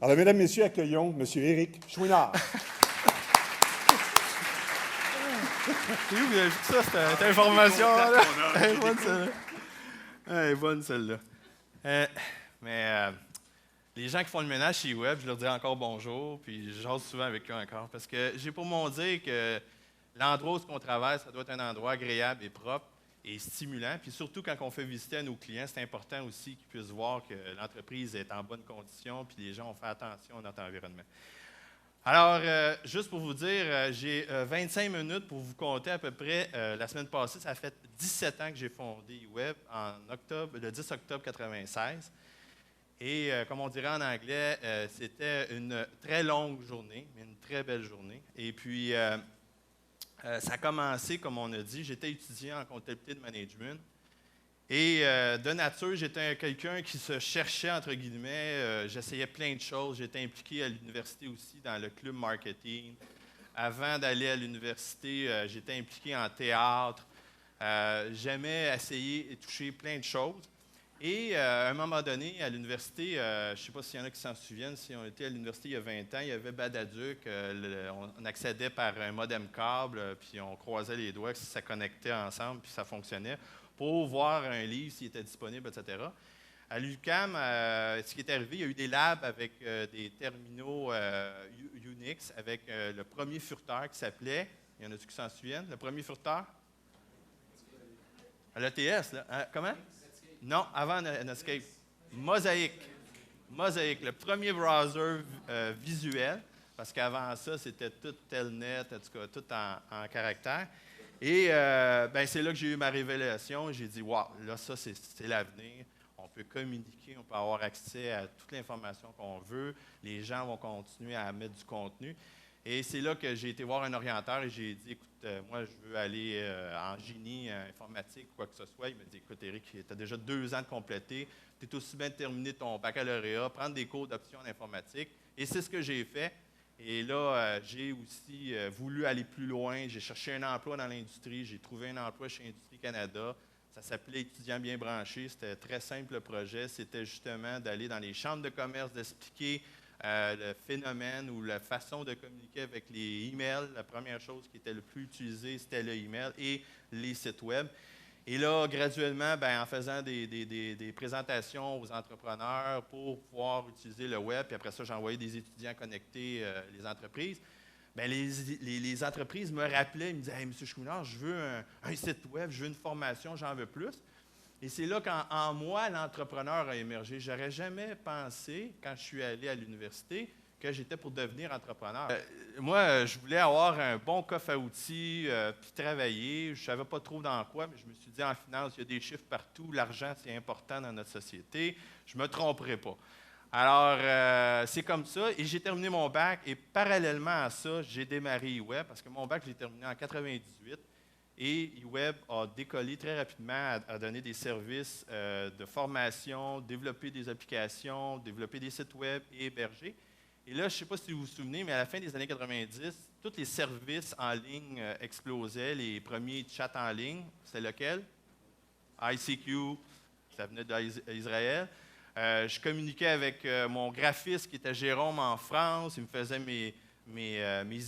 Alors, mesdames, messieurs, accueillons M. Éric Chouinard. C'est où vous avez vu ça, cette information-là? Elle est bonne, celle-là. Elle est bonne, celle-là. Les gens qui font le ménage chez Web, je leur dis encore bonjour, puis je jase souvent avec eux encore, parce que j'ai pour mon dire que l'endroit où on travaille, ça doit être un endroit agréable et propre et stimulant. Puis surtout, quand on fait visiter à nos clients, c'est important aussi qu'ils puissent voir que l'entreprise est en bonne condition, puis les gens ont fait attention à notre environnement. Alors, juste pour vous dire, j'ai 25 minutes pour vous compter à peu près. La semaine passée, ça fait 17 ans que j'ai fondé Web le 10 octobre 1996. Et comme on dirait en anglais, c'était une très longue journée, mais une très belle journée. Et puis, ça a commencé, comme on a dit, j'étais étudiant en comptabilité de management. Et de nature, j'étais quelqu'un qui se cherchait, entre guillemets. J'essayais plein de choses. J'étais impliqué à l'université aussi dans le club marketing. Avant d'aller à l'université, j'étais impliqué en théâtre. J'aimais essayer et toucher plein de choses. Et à un moment donné, à l'université, je ne sais pas s'il y en a qui s'en souviennent, si on était à l'université il y a 20 ans, il y avait Badaduc, on accédait par un modem câble, puis on croisait les doigts, si ça connectait ensemble, puis ça fonctionnait, pour voir un livre s'il était disponible, etc. À l'UQAM, ce qui est arrivé, il y a eu des labs avec des terminaux Unix, avec le premier furteur qui s'appelait, il y en a-tu qui s'en souviennent, le premier furteur? À l'ETS, là. Comment? Non, avant Netscape. Mosaic. Mosaic, le premier browser visuel, parce qu'avant ça, c'était tout Telnet, en tout cas, tout en caractère. Et c'est là que j'ai eu ma révélation. J'ai dit, wow, là, ça, c'est l'avenir. On peut communiquer, on peut avoir accès à toute l'information qu'on veut. Les gens vont continuer à mettre du contenu. Et c'est là que j'ai été voir un orienteur et j'ai dit, écoute, moi, je veux aller en génie informatique, quoi que ce soit. Il m'a dit, écoute, Éric, tu as déjà 2 ans de compléter. Tu es aussi bien de terminer ton baccalauréat, prendre des cours d'option en informatique. Et c'est ce que j'ai fait. Et là, j'ai aussi voulu aller plus loin. J'ai cherché un emploi dans l'industrie. J'ai trouvé un emploi chez Industrie Canada. Ça s'appelait Étudiants bien branchés. C'était très simple le projet. C'était justement d'aller dans les chambres de commerce, d'expliquer le phénomène ou la façon de communiquer avec les emails. La première chose qui était le plus utilisée, c'était le email et les sites web. Et là, graduellement, en faisant des présentations aux entrepreneurs pour pouvoir utiliser le web, puis après ça, j'envoyais des étudiants connecter les entreprises, les entreprises me rappelaient, ils me disaient « Hey, M. Chouinard, je veux un site web, je veux une formation, j'en veux plus. » Et c'est là qu'en moi, l'entrepreneur a émergé. Je n'aurais jamais pensé, quand je suis allé à l'université, que j'étais pour devenir entrepreneur. Moi, je voulais avoir un bon coffre à outils, puis travailler. Je ne savais pas trop dans quoi, mais je me suis dit, en finance, il y a des chiffres partout. L'argent, c'est important dans notre société. Je ne me tromperai pas. Alors, c'est comme ça. Et j'ai terminé mon bac. Et parallèlement à ça, j'ai démarré eWeb, parce que mon bac, je l'ai terminé en 98. Et eWeb a décollé très rapidement à donner des services de formation, développer des applications, développer des sites web et héberger. Et là, je ne sais pas si vous vous souvenez, mais à la fin des années 90, tous les services en ligne explosaient. Les premiers chats en ligne, c'est lequel? ICQ, ça venait d'Israël. Je communiquais avec mon graphiste qui était Jérôme en France. Il me faisait mes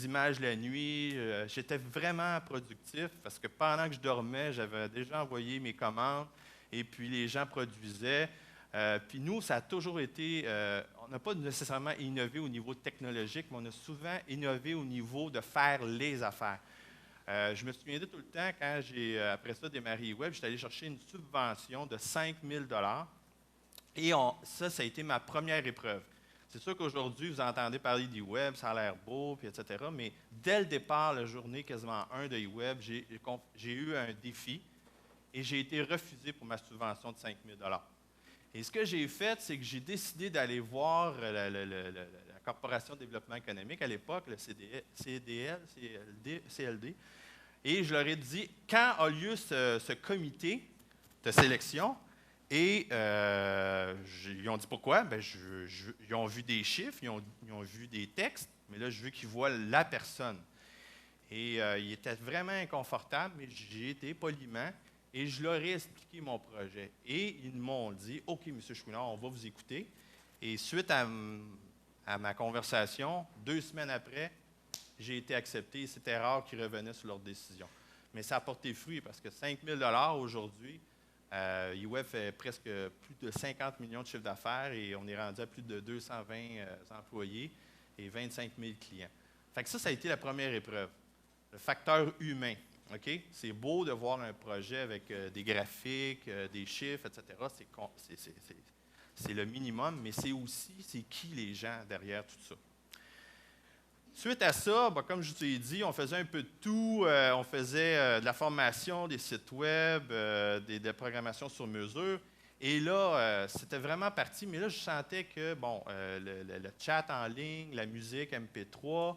images la nuit. J'étais vraiment productif parce que pendant que je dormais, j'avais déjà envoyé mes commandes et puis les gens produisaient. Puis nous, ça a toujours été, on n'a pas nécessairement innové au niveau technologique, mais on a souvent innové au niveau de faire les affaires. Je me souviens de tout le temps, quand j'ai, après ça, démarré Web, j'étais allé chercher une subvention de 5 000 et ça a été ma première épreuve. C'est sûr qu'aujourd'hui, vous entendez parler d'eWeb, ça a l'air beau, puis etc. Mais dès le départ, la journée quasiment 1 de eWeb, j'ai eu un défi et j'ai été refusé pour ma subvention de 5 000 Et ce que j'ai fait, c'est que j'ai décidé d'aller voir la Corporation de développement économique à l'époque, le CLD, et je leur ai dit, quand a lieu ce comité de sélection? Et ils ont dit pourquoi? Ils ont vu des chiffres, ils ont vu des textes, mais là, je veux qu'ils voient la personne. Et ils étaient vraiment inconfortables, mais j'ai été poliment et je leur ai expliqué mon projet. Et ils m'ont dit, OK, M. Chouinard, on va vous écouter. Et suite à à ma conversation. 2 semaines après, j'ai été accepté. C'était rare qu'ils revenaient sur leur décision. Mais ça a porté fruit parce que 5 000 aujourd'hui, eWeb fait presque plus de 50 millions de chiffre d'affaires et on est rendu à plus de 220 employés et 25 000 clients. Fait que ça a été la première épreuve. Le facteur humain. Okay? C'est beau de voir un projet avec des graphiques, des chiffres, etc. C'est le minimum, mais c'est aussi c'est qui les gens derrière tout ça. Suite à ça, ben, comme je vous ai dit, on faisait un peu de tout. On faisait de la formation, des sites web, des programmations sur mesure. Et là, c'était vraiment parti. Mais là, je sentais que, bon, le chat en ligne, la musique MP3,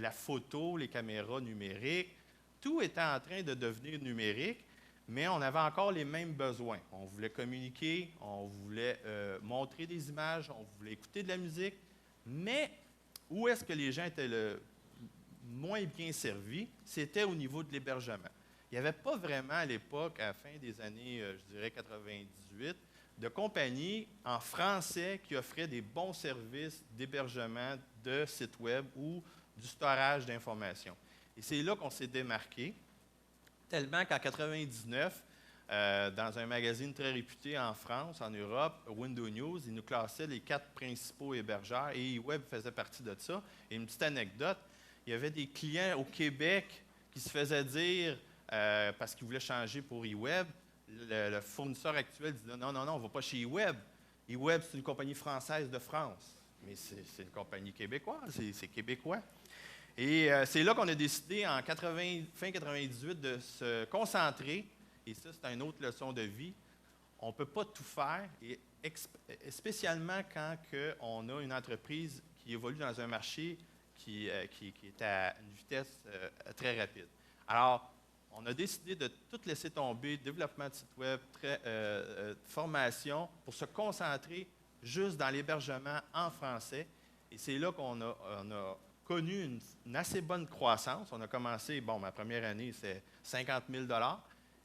la photo, les caméras numériques, tout était en train de devenir numérique, mais on avait encore les mêmes besoins. On voulait communiquer, on voulait montrer des images, on voulait écouter de la musique, mais où est-ce que les gens étaient le moins bien servis? C'était au niveau de l'hébergement. Il n'y avait pas vraiment à l'époque, à la fin des années, je dirais 98, de compagnies en français qui offraient des bons services d'hébergement de sites web ou du storage d'informations. Et c'est là qu'on s'est démarqué, tellement qu'en 99, dans un magazine très réputé en France, en Europe, Windows News, ils nous classaient les 4 principaux hébergeurs et eWeb faisait partie de ça. Et une petite anecdote, il y avait des clients au Québec qui se faisaient dire, parce qu'ils voulaient changer pour eWeb, le fournisseur actuel disait non, on ne va pas chez eWeb. eWeb, c'est une compagnie française de France. Mais c'est une compagnie québécoise, c'est québécois. Et c'est là qu'on a décidé, fin 98, de se concentrer. Et ça, c'est une autre leçon de vie. On ne peut pas tout faire, et spécialement quand on a une entreprise qui évolue dans un marché qui est à une vitesse très rapide. Alors, on a décidé de tout laisser tomber, développement de site web, formation, pour se concentrer juste dans l'hébergement en français. Et c'est là qu'on a connu une assez bonne croissance. On a commencé, ma première année, c'est 50 000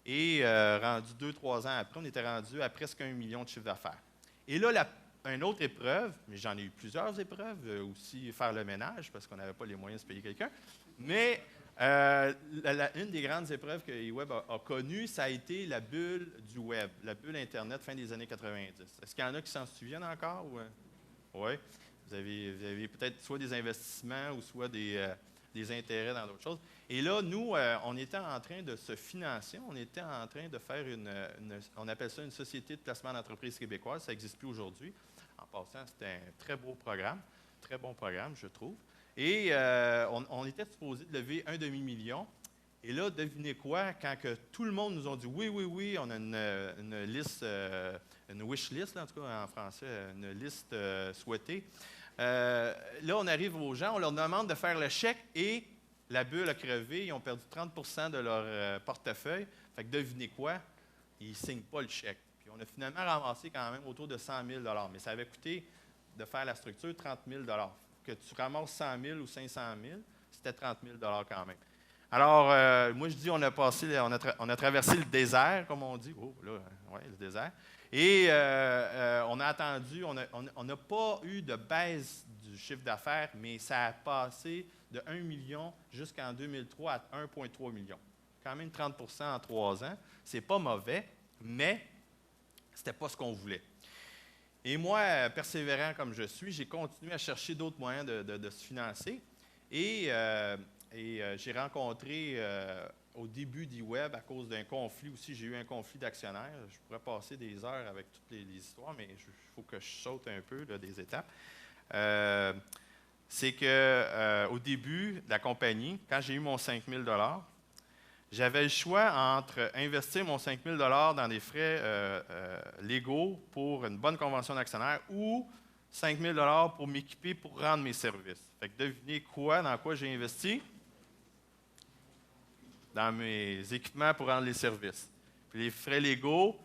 et rendu 2-3 ans après, on était rendu à presque 1 million de chiffre d'affaires. Et là, une autre épreuve, mais j'en ai eu plusieurs épreuves, aussi faire le ménage, parce qu'on n'avait pas les moyens de se payer quelqu'un, mais une des grandes épreuves que eWeb a connues, ça a été la bulle du web, la bulle Internet fin des années 90. Est-ce qu'il y en a qui s'en souviennent encore? Oui. Vous avez peut-être soit des investissements ou soit des intérêts dans d'autres choses. Et là, nous, on était en train de se financer, on était en train de faire on appelle ça une société de placement d'entreprise québécoise, ça n'existe plus aujourd'hui. En passant, c'était un très beau programme, très bon programme, je trouve. Et on était supposé de lever 1 demi-million. Et là, devinez quoi, quand que tout le monde nous a dit oui, on a une liste, une wish list, là, en tout cas en français, une liste souhaitée. Là, on arrive aux gens, on leur demande de faire le chèque et la bulle a crevé, ils ont perdu 30 % de leur portefeuille. Fait que devinez quoi, ils ne signent pas le chèque. Puis on a finalement ramassé quand même autour de 100 000 $. Mais ça avait coûté de faire la structure 30 000 $. Que tu ramasses 100 000 ou 500 000, c'était 30 000 $ quand même. Alors, moi, je dis, on a traversé le désert, comme on dit. Oh, là, oui, le désert. Et on a attendu, on n'a pas eu de baisse du chiffre d'affaires, mais ça a passé de 1 million jusqu'en 2003 à 1,3 million. Quand même 30 % en 3 ans. C'est pas mauvais, mais c'était pas ce qu'on voulait. Et moi, persévérant comme je suis, j'ai continué à chercher d'autres moyens de se financer. Et j'ai rencontré, au début d'eWeb, à cause d'un conflit aussi, j'ai eu un conflit d'actionnaires. Je pourrais passer des heures avec toutes les histoires, mais il faut que je saute un peu là, des étapes. C'est qu'au début de la compagnie, quand j'ai eu mon 5 000 $, j'avais le choix entre investir mon 5 000 $ dans des frais légaux pour une bonne convention d'actionnaire ou 5 000 $ pour m'équiper pour rendre mes services. Fait que devinez dans quoi j'ai investi? Dans mes équipements pour rendre les services. Puis les frais légaux,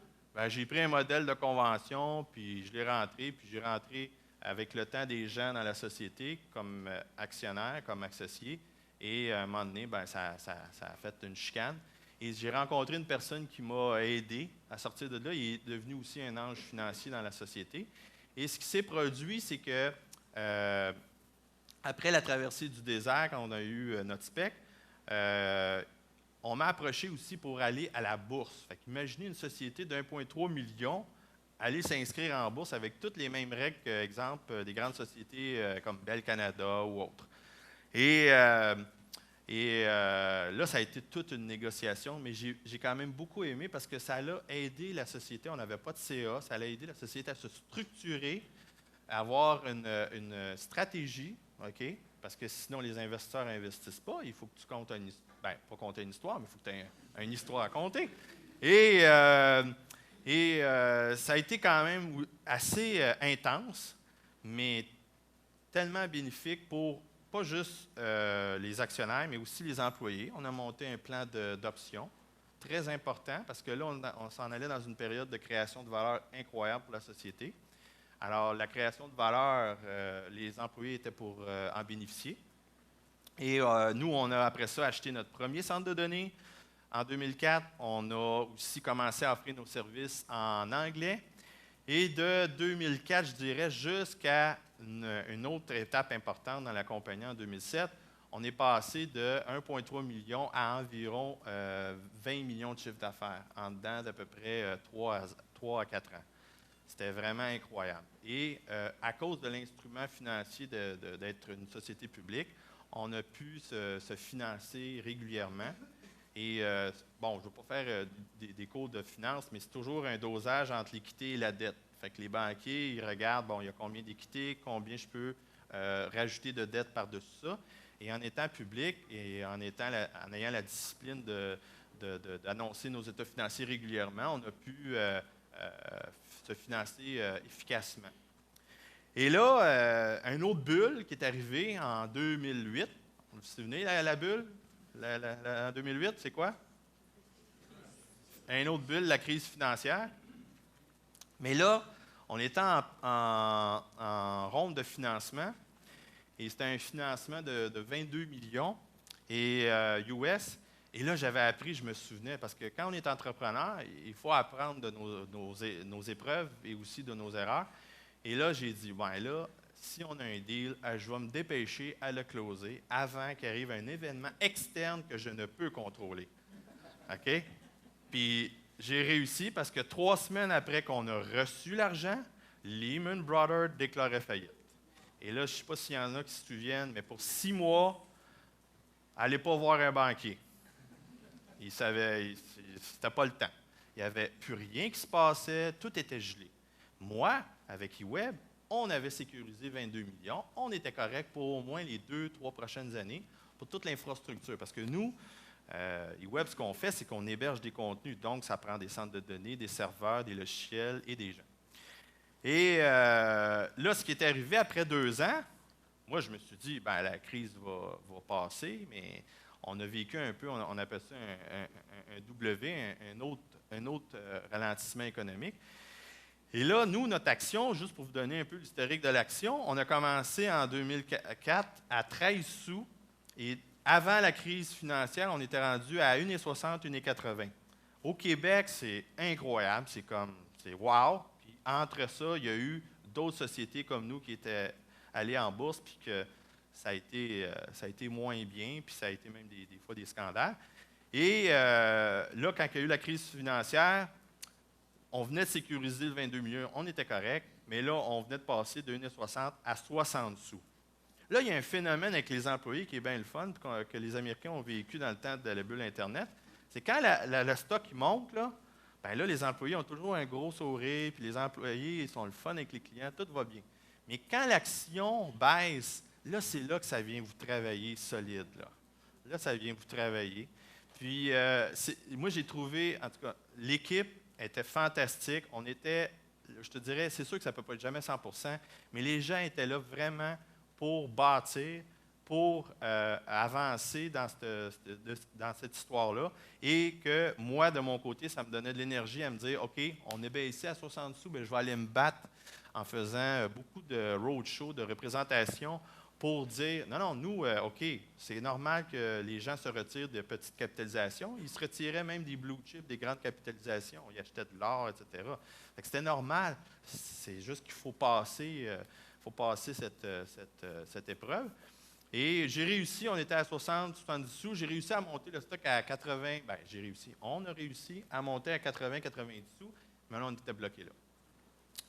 j'ai pris un modèle de convention, puis je l'ai rentré, puis j'ai rentré avec le temps des gens dans la société comme actionnaires, comme associés. Et à un moment donné, ça a fait une chicane. Et j'ai rencontré une personne qui m'a aidé à sortir de là. Il est devenu aussi un ange financier dans la société. Et ce qui s'est produit, c'est que après la traversée du désert, quand on a eu notre spec, on m'a approché aussi pour aller à la bourse. Fait qu'imaginez une société d'1,3 million aller s'inscrire en bourse avec toutes les mêmes règles que, exemple, des grandes sociétés comme Bell Canada ou autres. Et là, ça a été toute une négociation, mais j'ai quand même beaucoup aimé parce que ça a aidé la société. On n'avait pas de CA, ça a aidé la société à se structurer, à avoir une stratégie, OK? Parce que sinon, les investisseurs n'investissent pas. Il faut que tu comptes pas compter une histoire, mais il faut que tu aies une histoire à compter. Et ça a été quand même assez intense, mais tellement bénéfique pour pas juste les actionnaires, mais aussi les employés. On a monté un plan d'options très important parce que là, on s'en allait dans une période de création de valeur incroyable pour la société. Alors, la création de valeur, les employés étaient pour en bénéficier. Et nous, on a après ça acheté notre premier centre de données. En 2004, on a aussi commencé à offrir nos services en anglais. Et de 2004, je dirais, jusqu'à une autre étape importante dans la compagnie en 2007, on est passé de 1,3 million à environ 20 millions de chiffre d'affaires en dedans d'à peu près 3 à 4 ans. C'était vraiment incroyable. Et à cause de l'instrument financier d'être une société publique, on a pu se financer régulièrement. Et bon, je ne veux pas faire des cours de finance, mais c'est toujours un dosage entre l'équité et la dette. Fait que les banquiers, ils regardent, bon, il y a combien d'équité, combien je peux rajouter de dette par-dessus ça. Et en étant public et en ayant la discipline d'annoncer nos états financiers régulièrement, on a pu se financer efficacement. Et là, une autre bulle qui est arrivée en 2008. Vous vous souvenez, la bulle? En 2008, c'est quoi? Une autre bulle, la crise financière. Mais là, on était en ronde de financement et c'était un financement de 22 millions et, US. Et là, j'avais appris, je me souvenais, parce que quand on est entrepreneur, il faut apprendre de nos épreuves et aussi de nos erreurs. Et là, j'ai dit, ben là, si on a un deal, je vais me dépêcher à le closer avant qu'arrive un événement externe que je ne peux contrôler. OK? Puis j'ai réussi parce que 3 semaines après qu'on a reçu l'argent, Lehman Brothers déclarait faillite. Et là, je ne sais pas s'il y en a qui se souviennent, mais pour 6 mois, allez pas voir un banquier. Il savait, c'était pas le temps. Il n'y avait plus rien qui se passait, tout était gelé. Moi, avec eWeb, on avait sécurisé 22 millions. On était correct pour au moins les 2-3 prochaines années pour toute l'infrastructure. Parce que nous, eWeb, ce qu'on fait, c'est qu'on héberge des contenus. Donc, ça prend des centres de données, des serveurs, des logiciels et des gens. Et là, ce qui est arrivé après 2 ans, moi, je me suis dit, ben, la crise va passer, mais on a vécu un peu, on appelle ça un W, un autre ralentissement économique. Et là, nous, notre action, juste pour vous donner un peu l'historique de l'action, on a commencé en 2004 à 13 sous. Et avant la crise financière, on était rendu à 1,60, 1,80. Au Québec, c'est incroyable, c'est wow. Puis entre ça, il y a eu d'autres sociétés comme nous qui étaient allées en bourse, puis que ça a été moins bien, puis ça a été même des fois des scandales. Et là, quand il y a eu la crise financière, on venait de sécuriser le 22 millions, on était correct, mais là, on venait de passer de 1,60 à 60 sous. Là, il y a un phénomène avec les employés qui est bien le fun, que les Américains ont vécu dans le temps de la bulle Internet. C'est quand le stock monte, là, ben là, les employés ont toujours un gros sourire, puis les employés, ils sont le fun avec les clients, tout va bien. Mais quand l'action baisse, là, c'est là que ça vient vous travailler solide. Là, ça vient vous travailler. Puis, moi, j'ai trouvé, en tout cas, l'équipe était fantastique. On était, je te dirais, c'est sûr que ça ne peut pas être jamais 100%, mais les gens étaient là vraiment pour bâtir, pour avancer dans cette histoire-là. Et que moi, de mon côté, ça me donnait de l'énergie à me dire, OK, on est baissé à 60 sous, bien, je vais aller me battre en faisant beaucoup de roadshow, de représentation, pour dire, non, nous, OK, c'est normal que les gens se retirent de petites capitalisations. Ils se retiraient même des blue chips, des grandes capitalisations. Ils achetaient de l'or, etc. C'était normal. C'est juste qu'il faut passer, faut passer cette épreuve. Et j'ai réussi, on était à 60, 70 sous, j'ai réussi à monter le stock à 80, on a réussi à monter à 80, 90 sous, mais là, on était bloqué là.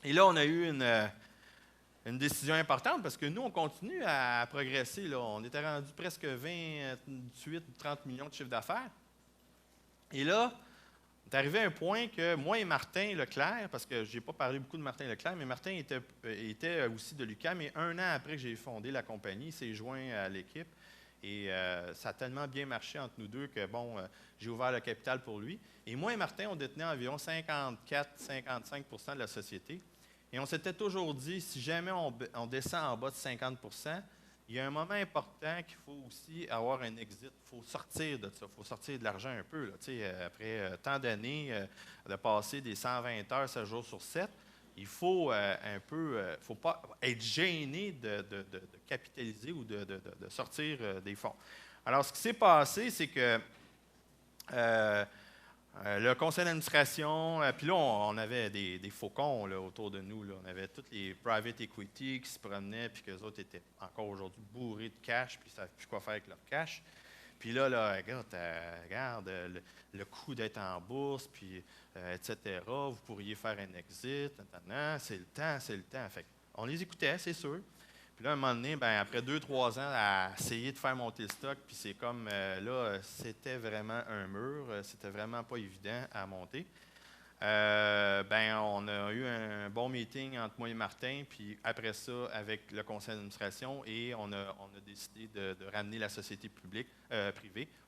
Et là, on a eu une décision importante parce que nous, on continue à progresser. Là. On était rendu presque 28, 30 millions de chiffre d'affaires. Et là, on est arrivé à un point que moi et Martin Leclerc, parce que je n'ai pas parlé beaucoup de Martin Leclerc, mais Martin était aussi de l'UQAM, et un an après que j'ai fondé la compagnie, il s'est joint à l'équipe. Et ça a tellement bien marché entre nous deux que, j'ai ouvert le capital pour lui. Et moi et Martin, on détenait environ 54-55 de la société. Et on s'était toujours dit, si jamais on descend en bas de 50 il y a un moment important qu'il faut aussi avoir un exit. Il faut sortir de ça. Il faut sortir de l'argent un peu. Là, après tant d'années de passer des 120 heures, 7 jours sur 7, il faut faut pas être gêné de capitaliser ou de sortir des fonds. Alors, ce qui s'est passé, c'est que le conseil d'administration, puis là, on avait des faucons là, autour de nous. Là. On avait tous les private equity qui se promenaient, puis qu'eux autres étaient encore aujourd'hui bourrés de cash, puis ils ne savaient plus quoi faire avec leur cash. Puis là, regarde le coût d'être en bourse, puis etc. Vous pourriez faire un exit, c'est le temps. Fait on les écoutait, c'est sûr. Puis là, à un moment donné, après 2-3 ans à essayer de faire monter le stock, puis c'est comme là, c'était vraiment un mur, c'était vraiment pas évident à monter. On a eu un bon meeting entre moi et Martin, puis après ça, avec le conseil d'administration, et on a décidé de ramener la société privée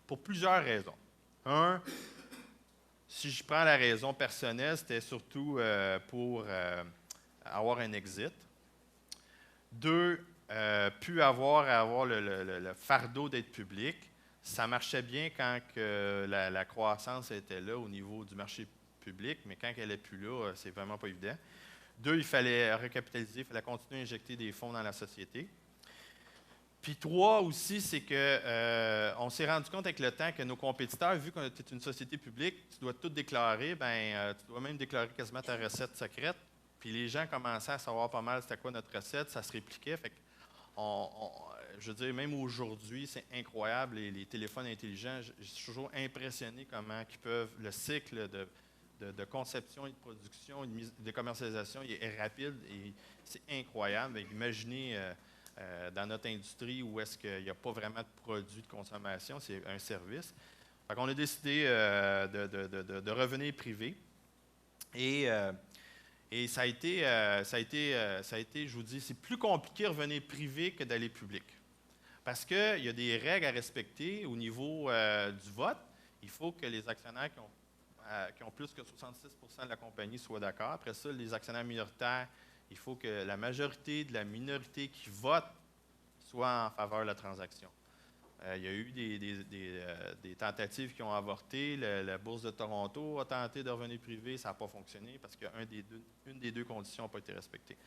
pour plusieurs raisons. Un, si je prends la raison personnelle, c'était surtout pour avoir un exit. Deux, plus avoir le fardeau d'être public. Ça marchait bien quand que la croissance était là au niveau du marché public, mais quand elle n'est plus là, c'est vraiment pas évident. Deux, il fallait recapitaliser, il fallait continuer à injecter des fonds dans la société. Puis trois aussi, c'est que on s'est rendu compte avec le temps que nos compétiteurs, vu qu'on était une société publique, tu dois tout déclarer, tu dois même déclarer quasiment ta recette secrète. Puis les gens commençaient à savoir pas mal c'était quoi notre recette, ça se répliquait. Fait que je veux dire, même aujourd'hui, c'est incroyable, les téléphones intelligents, je suis toujours impressionné comment ils peuvent, le cycle de conception et de production et de commercialisation il est rapide et c'est incroyable. Imaginez dans notre industrie où est-ce qu'il n'y a pas vraiment de produits de consommation, c'est un service. Fait qu'on a décidé de revenir privé. Et ça a été, je vous dis, c'est plus compliqué de revenir privé que d'aller public. Parce qu'il y a des règles à respecter au niveau du vote. Il faut que les actionnaires qui ont plus que 66 de la compagnie soient d'accord. Après ça, les actionnaires minoritaires, il faut que la majorité de la minorité qui vote soit en faveur de la transaction. Il y a eu des tentatives qui ont avorté. La Bourse de Toronto a tenté de revenir privé, ça n'a pas fonctionné parce qu'une des deux conditions n'a pas été respectée.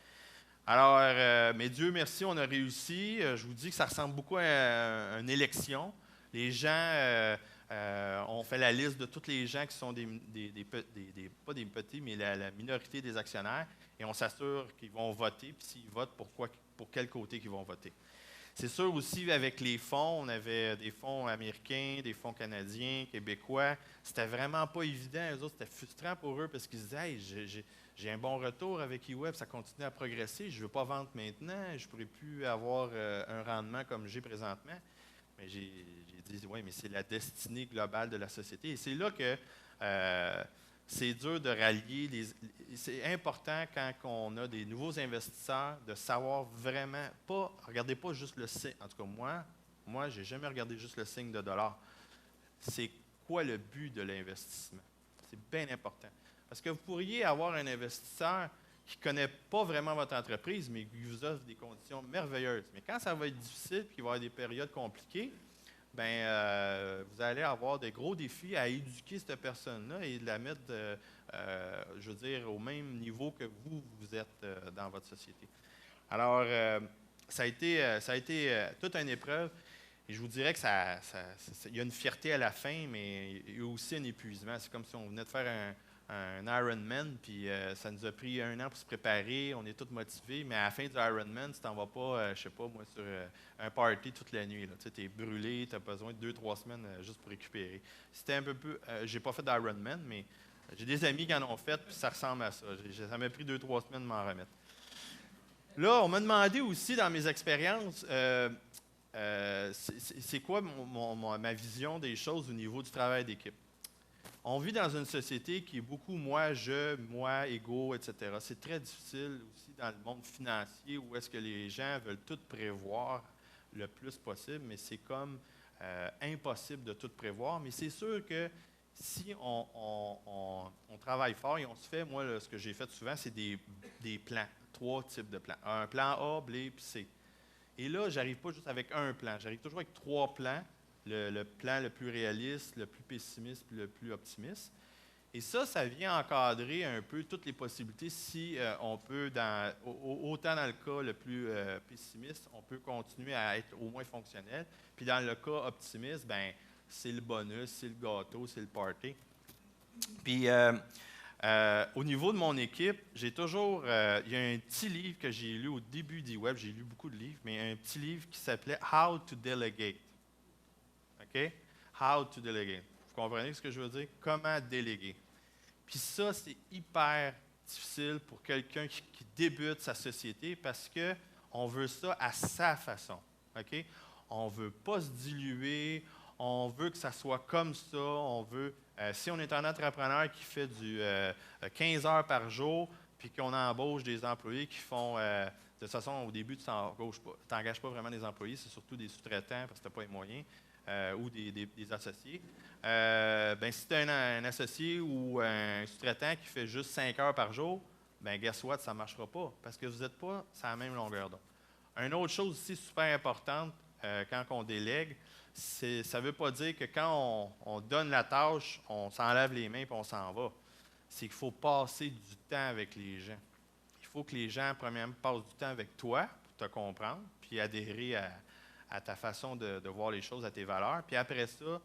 Alors, mais Dieu merci, on a réussi. Je vous dis que ça ressemble beaucoup à une élection. Les gens ont fait la liste de tous les gens qui sont pas des petits, mais la minorité des actionnaires, et on s'assure qu'ils vont voter, puis s'ils votent, pour quel côté qu'ils vont voter. C'est sûr aussi, avec les fonds, on avait des fonds américains, des fonds canadiens, québécois. C'était vraiment pas évident. Eux autres, c'était frustrant pour eux parce qu'ils se disaient hey, j'ai un bon retour avec eWeb, ça continue à progresser, je ne veux pas vendre maintenant, je ne pourrais plus avoir un rendement comme j'ai présentement. Mais j'ai dit oui, mais c'est la destinée globale de la société. Et c'est là que c'est dur de rallier. C'est important quand on a des nouveaux investisseurs de savoir vraiment, regardez pas juste le signe. En tout cas, moi je n'ai jamais regardé juste le signe de dollar. C'est quoi le but de l'investissement? C'est bien important. Parce que vous pourriez avoir un investisseur qui ne connaît pas vraiment votre entreprise, mais qui vous offre des conditions merveilleuses. Mais quand ça va être difficile et qu'il va y avoir des périodes compliquées, vous allez avoir des gros défis à éduquer cette personne-là et de la mettre, je veux dire, au même niveau que vous êtes dans votre société. Alors, ça a été toute une épreuve. Et je vous dirais que il y a une fierté à la fin, mais il y a aussi un épuisement. C'est comme si on venait de faire un Ironman, puis ça nous a pris 1 an pour se préparer. On est tous motivés, mais à la fin du Ironman, tu t'en vas pas, je sais pas, moi, sur un party toute la nuit. Tu es brûlé, tu as besoin de 2-3 semaines juste pour récupérer. C'était un peu. J'ai pas fait d'Ironman, mais j'ai des amis qui en ont fait, puis ça ressemble à ça. Ça m'a pris 2-3 semaines de m'en remettre. Là, on m'a demandé aussi dans mes expériences, c'est quoi ma vision des choses au niveau du travail d'équipe. On vit dans une société qui est beaucoup moi, je, moi, ego, etc. C'est très difficile aussi dans le monde financier où est-ce que les gens veulent tout prévoir le plus possible, mais c'est comme impossible de tout prévoir. Mais c'est sûr que si on travaille fort et on se fait, moi, là, ce que j'ai fait souvent, c'est des plans, 3 types de plans. Un plan A, B, puis C. Et là, je n'arrive pas juste avec un plan, j'arrive toujours avec 3 plans. Le plan le plus réaliste, le plus pessimiste, puis le plus optimiste. Et ça vient encadrer un peu toutes les possibilités. Si on peut, autant dans le cas le plus pessimiste, on peut continuer à être au moins fonctionnel. Puis dans le cas optimiste, ben c'est le bonus, c'est le gâteau, c'est le party. Puis au niveau de mon équipe, j'ai toujours, il y a un petit livre que j'ai lu au début d'eWeb, j'ai lu beaucoup de livres, mais un petit livre qui s'appelait How to Delegate. OK? How to delegate. Vous comprenez ce que je veux dire? Comment déléguer. Puis ça, c'est hyper difficile pour quelqu'un qui débute sa société parce qu'on veut ça à sa façon. OK? On ne veut pas se diluer, on veut que ça soit comme ça, on veut... si on est un entrepreneur qui fait du 15 heures par jour, puis qu'on embauche des employés qui font... de toute façon, au début, tu n'engages pas vraiment des employés, c'est surtout des sous-traitants parce que tu n'as pas les moyens. Ou des associés. Si tu as un associé ou un sous-traitant qui fait juste 5 heures par jour, bien, guess what, ça ne marchera pas parce que vous n'êtes pas sur la même longueur d'onde. Une autre chose aussi super importante quand on délègue, ça ne veut pas dire que quand on donne la tâche, on s'enlève les mains et on s'en va. C'est qu'il faut passer du temps avec les gens. Il faut que les gens, premièrement, passent du temps avec toi pour te comprendre puis adhérer à ta façon de voir les choses, à tes valeurs. Puis après ça,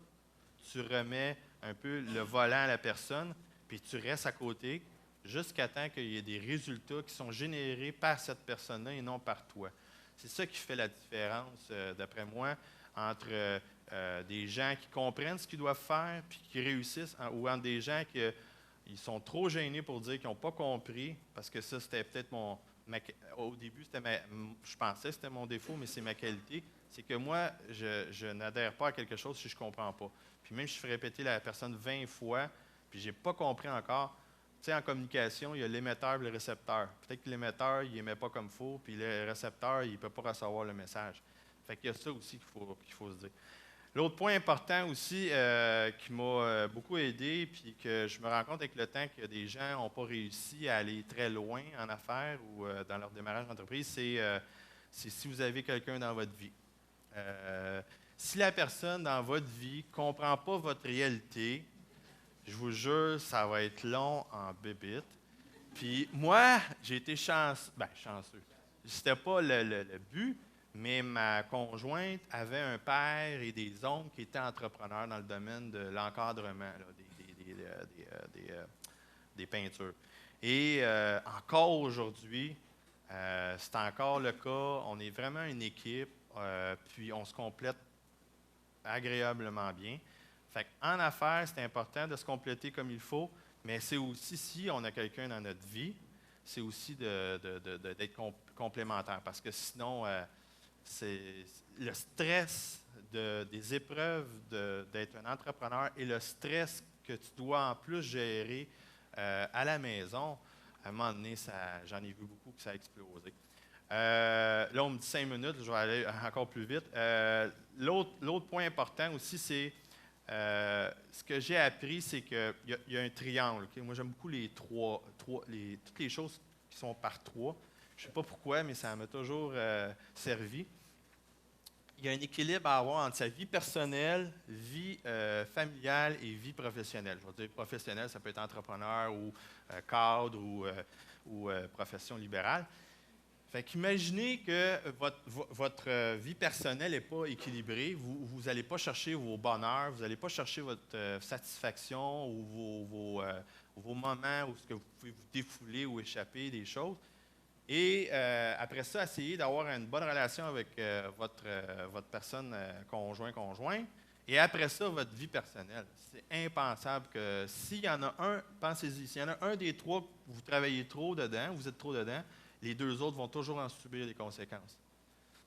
tu remets un peu le volant à la personne, puis tu restes à côté jusqu'à temps qu'il y ait des résultats qui sont générés par cette personne-là et non par toi. C'est ça qui fait la différence, d'après moi, entre des gens qui comprennent ce qu'ils doivent faire puis qui réussissent, ou entre des gens qui ils sont trop gênés pour dire qu'ils n'ont pas compris, parce que ça, c'était peut-être au début, je pensais que c'était mon défaut, mais c'est ma qualité. C'est que moi, je n'adhère pas à quelque chose si je ne comprends pas. Puis même si je fais répéter la personne 20 fois, puis je n'ai pas compris encore, tu sais, en communication, il y a l'émetteur et le récepteur. Peut-être que l'émetteur, il n'émet pas comme il faut, puis le récepteur, il ne peut pas recevoir le message. Fait qu'il y a ça aussi qu'il faut se dire. L'autre point important aussi qui m'a beaucoup aidé, puis que je me rends compte avec le temps que des gens n'ont pas réussi à aller très loin en affaires ou dans leur démarrage d'entreprise, c'est si vous avez quelqu'un dans votre vie. Si la personne dans votre vie ne comprend pas votre réalité, je vous jure, ça va être long en bébite. Puis moi, j'ai été chanceux. C'était pas le but, mais ma conjointe avait un père et des oncles qui étaient entrepreneurs dans le domaine de l'encadrement des peintures. Et encore aujourd'hui, c'est encore le cas. On est vraiment une équipe, puis on se complète agréablement bien. Fait en affaires, c'est important de se compléter comme il faut, mais c'est aussi, si on a quelqu'un dans notre vie, c'est aussi d'être complémentaire, parce que sinon, c'est le stress des épreuves d'être un entrepreneur et le stress que tu dois en plus gérer à la maison, à un moment donné, j'en ai vu beaucoup que ça a explosé. Là, on me dit 5 minutes, je vais aller encore plus vite. L'autre point important aussi, c'est ce que j'ai appris, c'est qu'il y a un triangle. Okay? Moi, j'aime beaucoup toutes les choses qui sont par 3. Je ne sais pas pourquoi, mais ça m'a toujours servi. Il y a un équilibre à avoir entre sa vie personnelle, vie familiale et vie professionnelle. Je veux dire, professionnelle, ça peut être entrepreneur ou cadre ou profession libérale. Fait qu'imaginez que votre vie personnelle n'est pas équilibrée, vous n'allez pas chercher vos bonheurs, vous n'allez pas chercher votre satisfaction ou vos moments où ce que vous pouvez vous défouler ou échapper des choses. Et après ça, essayez d'avoir une bonne relation avec votre personne conjoint. Et après ça, votre vie personnelle. C'est impensable que s'il y en a un, pensez-y, s'il y en a un des trois que vous travaillez trop dedans, vous êtes trop dedans, les deux autres vont toujours en subir les conséquences.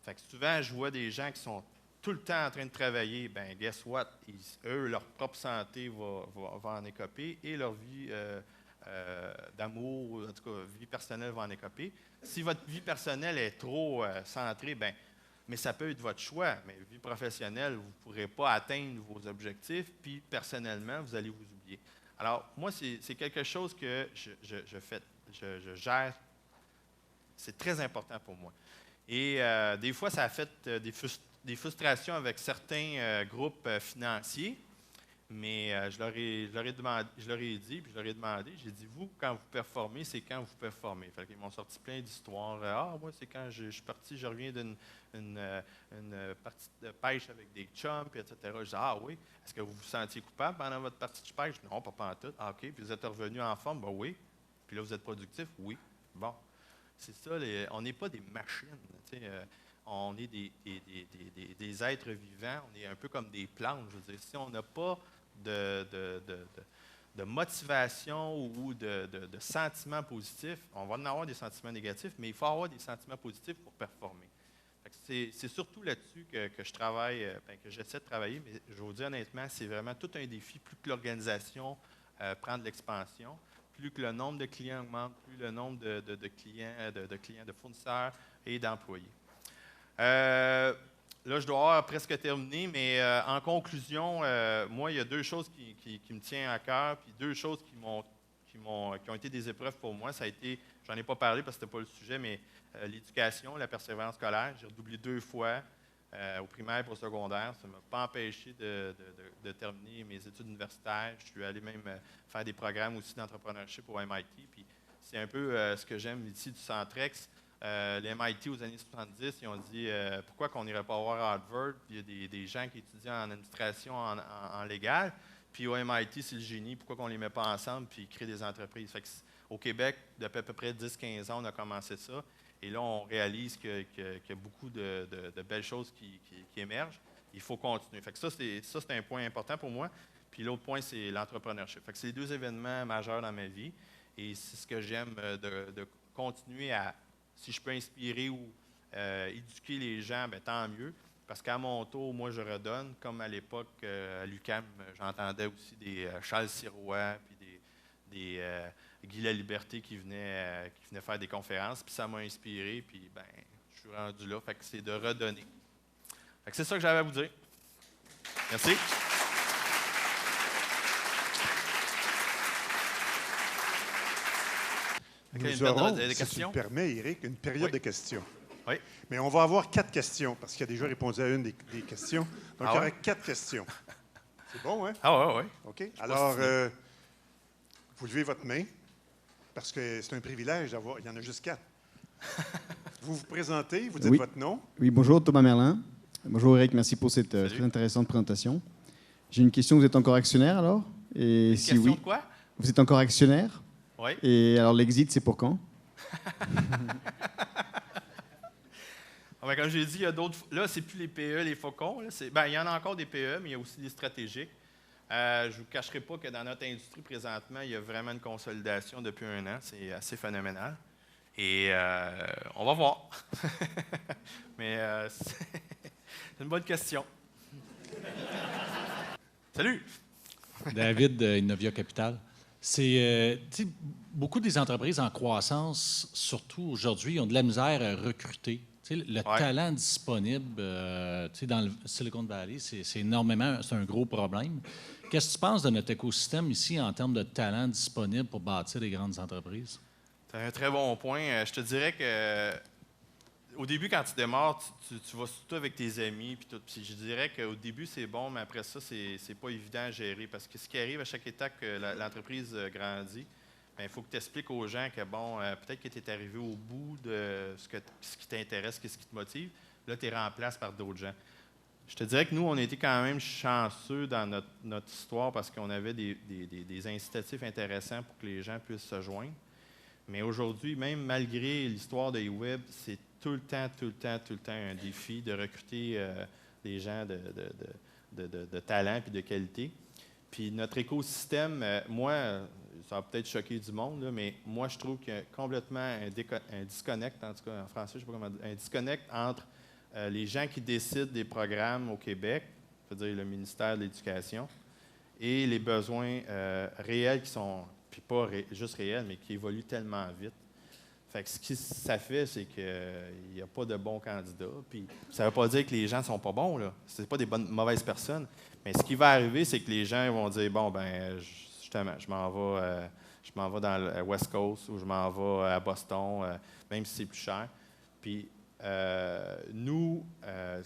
Fait que souvent, je vois des gens qui sont tout le temps en train de travailler. Ben, guess what? Eux, leur propre santé va en écoper et leur vie d'amour, en tout cas, vie personnelle va en écoper. Si votre vie personnelle est trop centrée, ben, mais ça peut être votre choix. Mais vie professionnelle, vous ne pourrez pas atteindre vos objectifs, puis personnellement, vous allez vous oublier. Alors, moi, c'est quelque chose que je gère. C'est très important pour moi. Et des fois, ça a fait des frustrations avec certains groupes financiers. Mais je leur ai dit, puis je leur ai demandé, j'ai dit, vous, quand vous performez, c'est quand vous performez. Fait qu'ils m'ont sorti plein d'histoires. Ah, moi, c'est quand je suis parti, je reviens d'une partie de pêche avec des chums, puis etc. Je dis, ah oui, est-ce que vous vous sentiez coupable pendant votre partie de pêche? Non, pas en tout. Ah, OK, puis vous êtes revenu en forme? Ben oui. Puis là, vous êtes productif? Oui. Bon. C'est ça, on n'est pas des machines. On est des êtres vivants, on est un peu comme des plantes. Je veux dire, si on n'a pas de motivation ou de sentiments positifs, on va en avoir des sentiments négatifs, mais il faut avoir des sentiments positifs pour performer. C'est surtout là-dessus que je travaille, que j'essaie de travailler, mais je vous dis honnêtement, c'est vraiment tout un défi. Plus que l'organisation prend de l'expansion, plus que le nombre de clients augmente, plus le nombre de clients, de fournisseurs et d'employés. Là, je dois avoir presque terminé, mais en conclusion, moi, il y a deux choses qui me tiennent à cœur, puis deux choses qui ont été des épreuves pour moi. Ça a été, j'en ai pas parlé parce que ce n'était pas le sujet, mais l'éducation, la persévérance scolaire. J'ai redoublé 2 fois au primaire et au secondaire. Ça ne m'a pas empêché de terminer mes études universitaires. Je suis allé même faire des programmes aussi d'entrepreneurship au MIT. Puis c'est un peu ce que j'aime ici du Centrex. Les MIT aux années 70, ils ont dit pourquoi qu'on n'irait pas voir Harvard. Puis il y a des gens qui étudient en administration, en légal. Puis au MIT, c'est le génie. Pourquoi qu'on ne les met pas ensemble puis créer des entreprises? Fait que au Québec, depuis à peu près 10-15 ans, on a commencé ça. Et là, on réalise qu'il y a beaucoup de belles choses qui émergent. Il faut continuer. Fait que ça, c'est un point important pour moi. Puis l'autre point, c'est l'entrepreneurship. Fait que c'est les 2 événements majeurs dans ma vie. Et c'est ce que j'aime de continuer à, si je peux inspirer ou éduquer les gens, bien, tant mieux. Parce qu'à mon tour, moi, je redonne. Comme à l'époque, à l'UQAM, j'entendais aussi des Charles Sirois, puis des Guy Laliberté qui venait faire des conférences, puis ça m'a inspiré, puis ben, je suis rendu là. Fait que c'est de redonner. Fait que c'est ça que j'avais à vous dire. Merci. Nous aurons, si tu me permets, Éric, une période de questions. Oui. Mais on va avoir 4 questions, parce qu'il a déjà répondu à une des questions. Donc, il y aura 4 questions. C'est bon, hein? Ah oui. OK. Alors, vous levez votre main, parce que c'est un privilège d'avoir. Il y en a juste 4. Vous vous présentez, vous dites votre nom. Oui, bonjour, Thomas Merlin. Bonjour, Éric, merci pour cette très intéressante présentation. J'ai une question, vous êtes encore actionnaire, alors? Et si question oui, de quoi? Vous êtes encore actionnaire? Oui. Et alors, l'exit, c'est pour quand? Comme j'ai dit, il y a d'autres. Là, c'est plus les PE, les faucons. Là, il y en a encore des PE, mais il y a aussi des stratégiques. Je ne vous cacherai pas que dans notre industrie, présentement, il y a vraiment une consolidation depuis 1 an. C'est assez phénoménal. Et on va voir. Mais c'est une bonne question. Salut! David d'Innovia Capital. C'est beaucoup des entreprises en croissance, surtout aujourd'hui, ont de la misère à recruter. Le talent disponible dans le Silicon Valley, c'est énormément, c'est un gros problème. Qu'est-ce que tu penses de notre écosystème ici en termes de talent disponible pour bâtir des grandes entreprises? C'est un très bon point. Je te dirais que au début, quand tu démarres, tu vas surtout avec tes amis. Puis je dirais qu'au début, c'est bon, mais après ça, c'est pas évident à gérer. Parce que ce qui arrive à chaque étape que l'entreprise grandit, il faut que tu expliques aux gens que, bon, peut-être que tu es arrivé au bout de ce qui t'intéresse, ce qui te motive. Là, tu es remplacé par d'autres gens. Je te dirais que nous, on a été quand même chanceux dans notre histoire parce qu'on avait des incitatifs intéressants pour que les gens puissent se joindre. Mais aujourd'hui, même malgré l'histoire de eWeb, c'est tout le temps un défi de recruter des gens de talent et de qualité. Puis notre écosystème, moi, ça va peut-être choquer du monde, là, mais moi, je trouve qu'il y a complètement un disconnect, en tout cas en français, je ne sais pas comment dire, un disconnect entre les gens qui décident des programmes au Québec, c'est-à-dire le ministère de l'Éducation, et les besoins réels qui sont, puis pas juste réels, mais qui évoluent tellement vite. Fait que ce que ça fait, c'est qu'il n'y a pas de bons candidats. Puis ça ne veut pas dire que les gens ne sont pas bons, là. Ce pas des mauvaises personnes. Mais ce qui va arriver, c'est que les gens vont dire, bon, ben justement, je m'en vais dans le West Coast ou je m'en vais à Boston, même si c'est plus cher. Puis nous,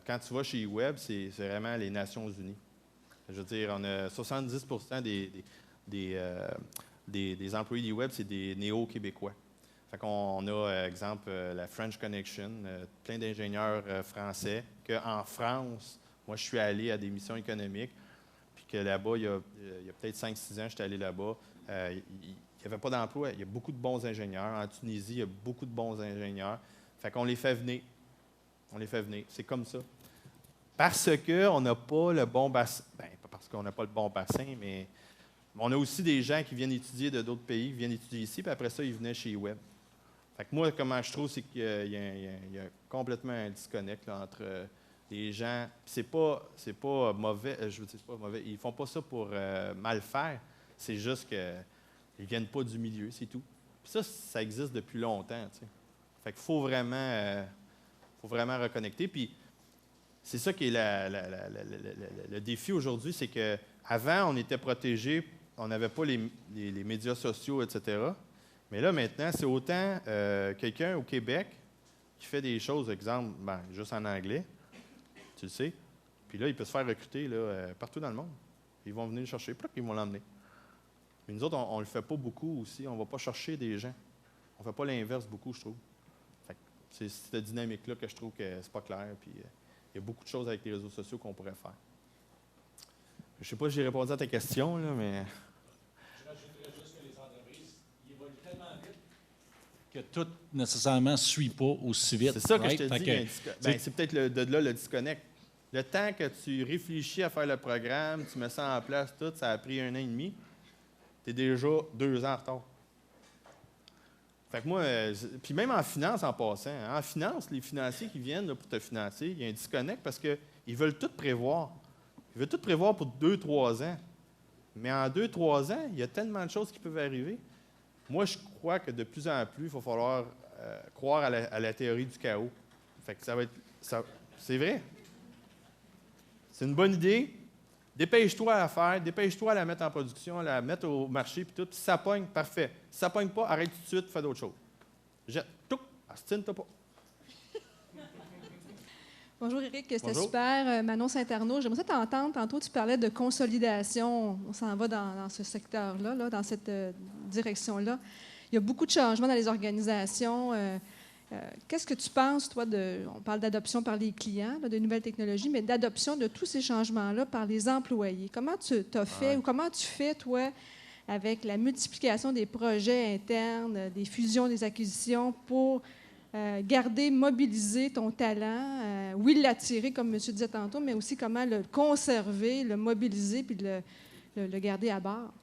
quand tu vas chez eWeb, c'est vraiment les Nations unies. Je veux dire, on a 70 des employés d'eWeb, c'est des néo-québécois. Fait qu'on a, exemple, la French Connection, plein d'ingénieurs français, qu'en France, moi, je suis allé à des missions économiques, puis que là-bas, il y a peut-être 5-6 ans, j'étais allé là-bas, il n'y avait pas d'emploi. Il y a beaucoup de bons ingénieurs. En Tunisie, il y a beaucoup de bons ingénieurs. Fait qu'on les fait venir. On les fait venir. C'est comme ça. Parce qu'on n'a pas le bon bassin. Bien, pas parce qu'on n'a pas le bon bassin, mais on a aussi des gens qui viennent étudier de d'autres pays, qui viennent étudier ici, puis après ça, ils venaient chez eWeb. Fait que moi, comment je trouve, c'est qu'il y a complètement un disconnect là, entre les gens. C'est pas mauvais, je veux dire, c'est pas mauvais. Ils font pas ça pour mal faire. C'est juste qu'ils viennent pas du milieu, c'est tout. Puis ça existe depuis longtemps, tu sais. Fait qu'il faut vraiment reconnecter. Puis c'est ça qui est le défi aujourd'hui, c'est qu'avant, on était protégés, on n'avait pas les médias sociaux, etc. Mais là, maintenant, c'est autant quelqu'un au Québec qui fait des choses, exemple, juste en anglais, tu le sais, puis là, il peut se faire recruter là, partout dans le monde. Ils vont venir le chercher, puis ils vont l'emmener. Mais nous autres, on ne le fait pas beaucoup aussi. On ne va pas chercher des gens. On ne fait pas l'inverse beaucoup, je trouve. Fait que c'est cette dynamique-là que je trouve que c'est pas clair. Puis il y a beaucoup de choses avec les réseaux sociaux qu'on pourrait faire. Je ne sais pas si j'ai répondu à ta question, là, mais... Je rajouterais juste que les entreprises évoluent tellement vite que tout nécessairement ne suit pas aussi vite. C'est ça que right? je te dis. C'est peut-être de là le disconnect. Le temps que tu réfléchis à faire le programme, tu mets ça en place, tout, ça a pris 1 an et demi. Tu es déjà 2 ans en retard. Fait que moi, puis même en finance, en passant, en finance, les financiers qui viennent là, pour te financer, il y a un disconnect parce qu'ils veulent tout prévoir. Ils veulent tout prévoir pour 2-3 ans. Mais en 2-3 ans, il y a tellement de choses qui peuvent arriver. Moi, je crois que de plus en plus, il va falloir croire à la théorie du chaos. Fait que ça va être. C'est vrai. C'est une bonne idée. Dépêche-toi à la faire, dépêche-toi à la mettre en production, à la mettre au marché, puis tout. Si ça pogne, parfait. Si ça pogne pas, arrête tout de suite, fais d'autres choses. Jette tout, astine-toi pas. Bonjour Éric, c'était Bonjour. super. Manon Saint-Arnaud, j'aimerais ça t'entendre. Tantôt, tu parlais de consolidation. On s'en va dans ce secteur-là, là, dans cette direction-là. Il y a beaucoup de changements dans les organisations. Qu'est-ce que tu penses, toi, on parle d'adoption par les clients, là, de nouvelles technologies, mais d'adoption de tous ces changements-là par les employés? Comment tu t'as fait ou comment tu fais, toi, avec la multiplication des projets internes, des fusions, des acquisitions, pour garder, mobiliser ton talent, oui, l'attirer, comme M. disait tantôt, mais aussi comment le conserver, le mobiliser, puis le garder à bord?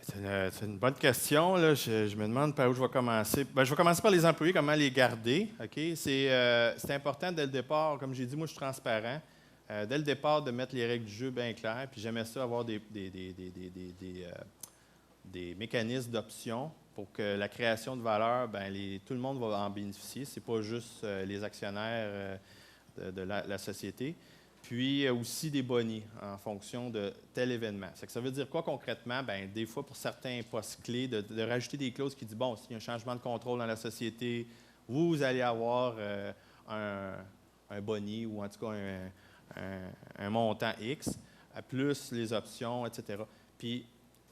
C'est une bonne question. Là. Je me demande par où je vais commencer. Bien, je vais commencer par les employés, comment les garder. Okay? C'est important dès le départ, comme j'ai dit, moi je suis transparent. Dès le départ, de mettre les règles du jeu bien claires. Puis j'aimais ça avoir des mécanismes d'options pour que la création de valeur, tout le monde va en bénéficier. Ce n'est pas juste les actionnaires de la société. Puis aussi des bonnies en fonction de tel événement. Ça veut dire quoi concrètement? Bien, des fois, pour certains postes clés, de rajouter des clauses qui disent, bon, s'il y a un changement de contrôle dans la société, vous allez avoir un boni ou en tout cas un montant X, plus les options, etc. Puis,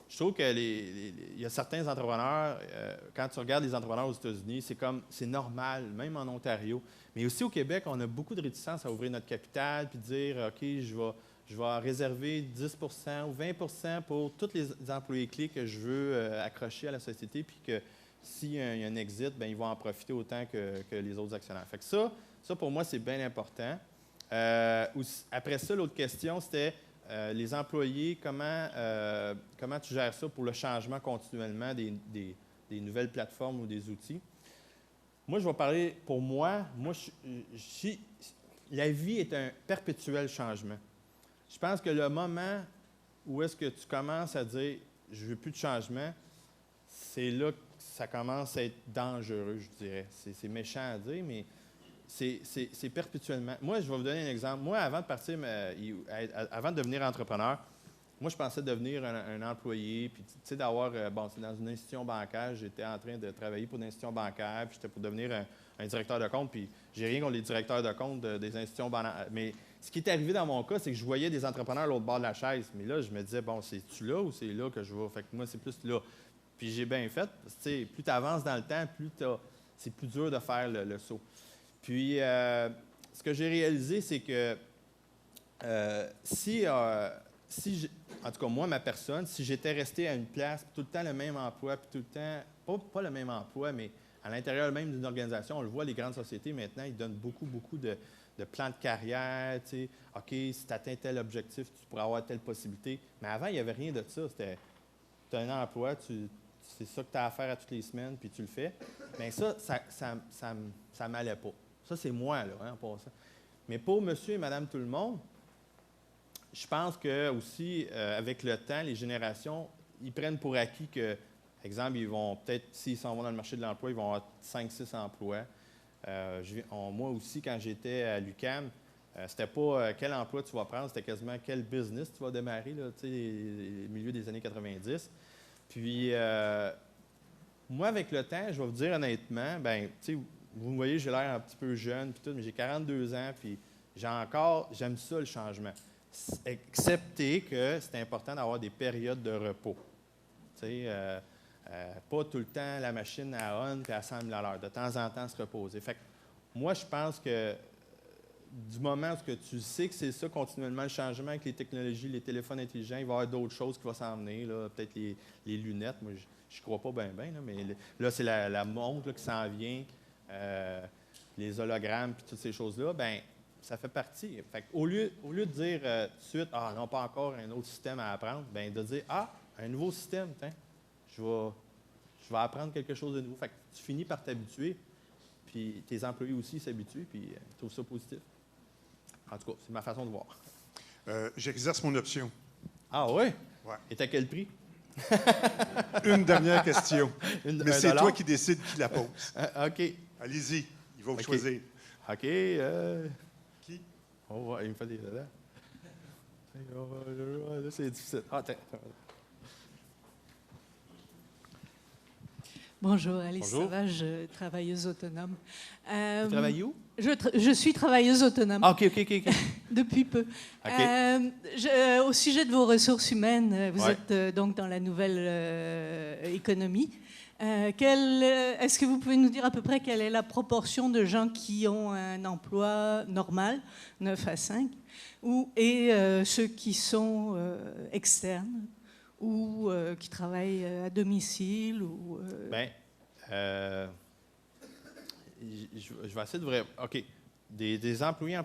je trouve que il y a certains entrepreneurs, quand tu regardes les entrepreneurs aux États-Unis, c'est normal, même en Ontario. Mais aussi au Québec, on a beaucoup de réticence à ouvrir notre capital puis dire, OK, je vais réserver 10 ou 20 pour tous les employés clés que je veux accrocher à la société, puis que s'il y a un exit, bien, ils vont en profiter autant que les autres actionnaires. Fait que ça pour moi, c'est bien important. Après ça, l'autre question, c'était les employés, comment tu gères ça pour le changement continuellement des nouvelles plateformes ou des outils? Moi, je vais parler pour moi. La vie est un perpétuel changement. Je pense que le moment où est-ce que tu commences à dire « je ne veux plus de changement », c'est là que ça commence à être dangereux, je dirais. C'est méchant à dire, mais c'est perpétuellement. Moi, je vais vous donner un exemple. Moi, avant de partir, avant de devenir entrepreneur, moi, je pensais devenir un employé, puis tu sais, d'avoir, c'est dans une institution bancaire, j'étais en train de travailler pour une institution bancaire, puis j'étais pour devenir un directeur de compte, puis j'ai rien contre les directeurs de compte des institutions bancaires. Mais ce qui est arrivé dans mon cas, c'est que je voyais des entrepreneurs à l'autre bord de la chaise. Mais là, je me disais, bon, c'est-tu là ou c'est là que je vais? Fait que moi, c'est plus là. Puis j'ai bien fait, parce que plus tu avances dans le temps, c'est plus dur de faire le saut. Puis, ce que j'ai réalisé, c'est que en tout cas, moi, ma personne, si j'étais resté à une place, tout le temps le même emploi, puis tout le temps, pas le même emploi, mais à l'intérieur même d'une organisation, on le voit, les grandes sociétés, maintenant, ils donnent beaucoup de plans de carrière, tu sais, OK, si tu atteins tel objectif, tu pourras avoir telle possibilité. Mais avant, il n'y avait rien de ça. C'était, tu as un emploi, c'est ça que tu as à faire à toutes les semaines, puis tu le fais. Bien, ça m'allait pas. Ça, c'est moi, là, en passant. Mais pour monsieur et madame tout le monde, je pense que aussi, avec le temps, les générations, ils prennent pour acquis que, exemple, ils vont peut-être, s'ils s'en vont dans le marché de l'emploi, ils vont avoir 5-6 emplois. Moi aussi, quand j'étais à l'UQAM, c'était pas quel emploi tu vas prendre, c'était quasiment quel business tu vas démarrer, là, tu sais, au milieu des années 90. Puis, moi, avec le temps, je vais vous dire honnêtement, bien, tu sais, vous me voyez, j'ai l'air un petit peu jeune, puis tout, mais j'ai 42 ans, puis j'aime ça, le changement. Excepté que c'est important d'avoir des périodes de repos. Tu sais, pas tout le temps la machine à on puis à 100 000 à l'heure. De temps en temps, se reposer. Fait que moi, je pense que du moment où tu sais que c'est ça continuellement le changement avec les technologies, les téléphones intelligents, il va y avoir d'autres choses qui vont s'en venir. Peut-être les lunettes. Moi, je ne crois pas bien, là, mais là, c'est la montre là, qui s'en vient, les hologrammes puis toutes ces choses-là. Bien, ça fait partie. Fait au lieu de dire tout de suite, ah non, pas encore un autre système à apprendre, bien, de dire, ah, un nouveau système, je vais apprendre quelque chose de nouveau. Fait que tu finis par t'habituer, puis tes employés aussi s'habituent, puis ils trouvent ça positif. En tout cas, c'est ma façon de voir. J'exerce mon option. Ah oui? Ouais. Et à quel prix? Une dernière question. Mais c'est $1? toi qui décides qui la pose. OK. Allez-y, il va vous choisir. OK. Qui? Oh, il me fait des là. Là, c'est difficile. Ah, attends. Bonjour, Alice Bonjour. Sauvage, travailleuse autonome. Tu travailles où? Je suis travailleuse autonome. Ah, OK. Depuis peu. OK. Au sujet de vos ressources humaines, vous Ouais. êtes donc dans la nouvelle économie. Est-ce que vous pouvez nous dire à peu près quelle est la proportion de gens qui ont un emploi normal, 9 à 5, et ceux qui sont externes ou qui travaillent à domicile? Bien, je vais essayer de vrai. OK. Des employés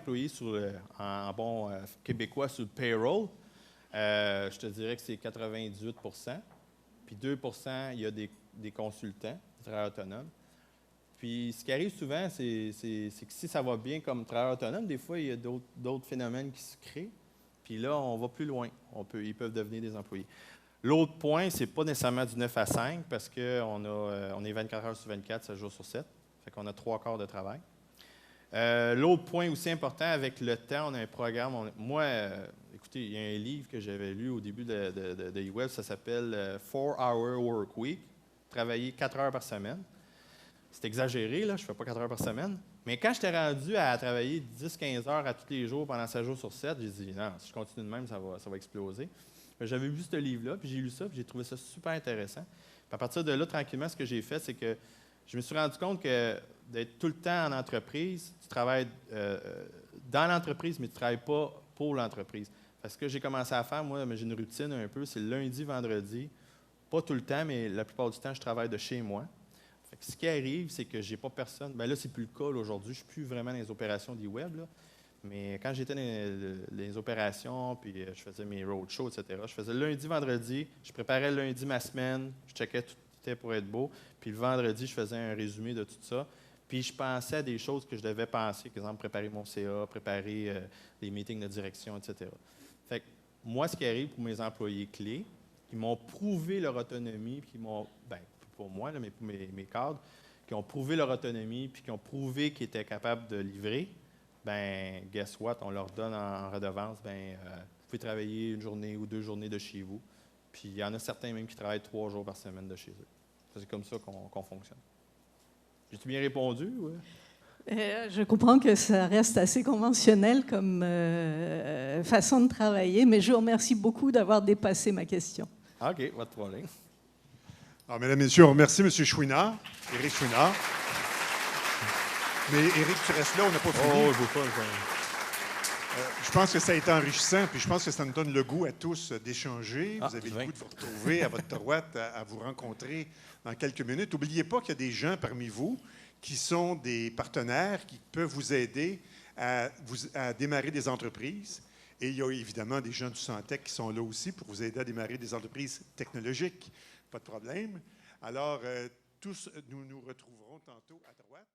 en bon québécois sur le payroll, je te dirais que c'est 98 %. Puis 2 % il y a des consultants, des travailleurs autonomes. Puis ce qui arrive souvent, c'est que si ça va bien comme travailleur autonome, des fois, il y a d'autres phénomènes qui se créent. Puis là, on va plus loin. Ils peuvent devenir des employés. L'autre point, c'est pas nécessairement du 9 à 5 parce qu'on est 24 heures sur 24, 7 jours sur 7. Fait qu'on a 3 quarts de travail. L'autre point aussi important, avec le temps, on a un programme. Écoutez, il y a un livre que j'avais lu au début de eWeb, ça s'appelle 4-Hour Work Week, travailler 4 heures par semaine. C'est exagéré, là, je ne fais pas 4 heures par semaine. Mais quand j'étais rendu à travailler 10-15 heures à tous les jours pendant 7 jours sur 7, j'ai dit non, si je continue de même, ça va exploser. J'avais vu ce livre-là, puis j'ai lu ça, puis j'ai trouvé ça super intéressant. Puis à partir de là, tranquillement, ce que j'ai fait, c'est que je me suis rendu compte que d'être tout le temps en entreprise, tu travailles dans l'entreprise, mais tu ne travailles pas pour l'entreprise. Parce que j'ai commencé à faire, moi, j'ai une routine un peu, c'est le lundi, vendredi. Pas tout le temps, mais la plupart du temps, je travaille de chez moi. Fait que ce qui arrive, c'est que j'ai pas personne. Bien là, c'est plus le cas aujourd'hui. Je ne suis plus vraiment dans les opérations du web, là. Mais quand j'étais dans les opérations, puis je faisais mes roadshows, etc., je faisais le lundi, vendredi, je préparais le lundi ma semaine, je checkais tout était pour être beau, puis le vendredi, je faisais un résumé de tout ça. Puis je pensais à des choses que je devais penser, par exemple, préparer mon CA, préparer les meetings de direction, etc. Fait que moi, ce qui arrive pour mes employés clés, qui m'ont prouvé leur autonomie, puis qui m'ont, bien, pour moi, là, mais pour mes cadres, qui ont prouvé leur autonomie, puis qui ont prouvé qu'ils étaient capables de livrer, ben guess what, on leur donne en redevance, vous pouvez travailler une journée ou 2 journées de chez vous. Puis il y en a certains même qui travaillent 3 jours par semaine de chez eux. C'est comme ça qu'on fonctionne. J'ai-tu bien répondu? Ouais? Je comprends que ça reste assez conventionnel comme façon de travailler, mais je vous remercie beaucoup d'avoir dépassé ma question. OK, pas de problème. Alors, mesdames et messieurs, on remercie M. Chouinard, Éric Chouinard. Mais Éric, tu restes là, on n'a pas fini. Oh, je veux pas. Je pense que ça a été enrichissant, puis je pense que ça nous donne le goût à tous d'échanger. Vous avez le goût de vous retrouver à votre droite, à vous rencontrer dans quelques minutes. N'oubliez pas qu'il y a des gens parmi vous qui sont des partenaires qui peuvent vous aider à démarrer des entreprises. Et il y a évidemment des gens du Santec qui sont là aussi pour vous aider à démarrer des entreprises technologiques. Pas de problème. Alors, tous, nous nous retrouverons tantôt à droite.